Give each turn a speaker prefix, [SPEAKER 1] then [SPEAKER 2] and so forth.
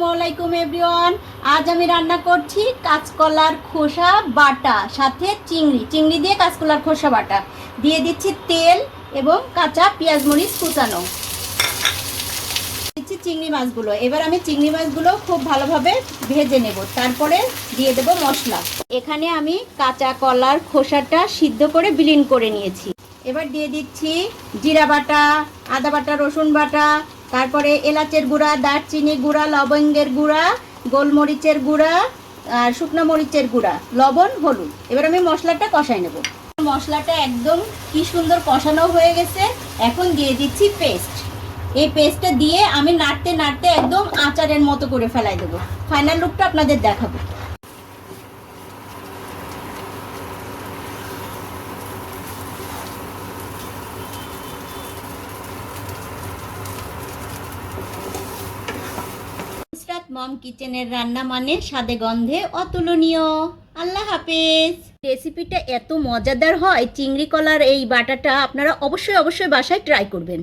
[SPEAKER 1] আসসালামু আলাইকুম এভরিওয়ান। আজ আমি রান্না করছি কাঁচকলার খোসা বাটা, সাথে চিংড়ি দিয়ে কাঁচকলার খোসা বাটা দিয়ে দিচ্ছি তেল এবং কাঁচা পেঁয়াজ মরিচ কুচানো। দিচ্ছি চিংড়ি মাছগুলো। এবার আমি চিংড়ি মাছগুলো খুব ভালোভাবে ভেজে নেব, তারপরে দিয়ে দেব মশলা। এখানে আমি কাঁচা কলার খোসাটা সিদ্ধ করে ব্লেন্ড করে নিয়েছি। এবার দিয়ে দিচ্ছি জিরা বাটা, আদা বাটা, রসুন বাটা, তারপরে এলাচের গুঁড়া, দারচিনি গুঁড়া, লবঙ্গের গুঁড়া, গোলমরিচের গুঁড়া আর শুকনো মরিচের গুঁড়া, লবণ, হলুদ। এবার আমি মশলাটা কষাই নেব। মশলাটা একদম কি সুন্দর কষানো হয়ে গেছে। এখন দিয়ে দিচ্ছি পেস্ট। এই পেস্টটা দিয়ে আমি নাড়তে নাড়তে একদম আচারের মতো করে ফেলাই দেবো। ফাইনাল লুকটা আপনাদের দেখাবো। মম কিচেনের রান্না মানে স্বাদে গন্ধে অতুলনীয়। আল্লাহ হাফেজ। রেসিপিটা এত মজাদার হয়, চিংড়ি কলার এই বাটাটা আপনারা অবশ্যই বাসায় ট্রাই করবেন।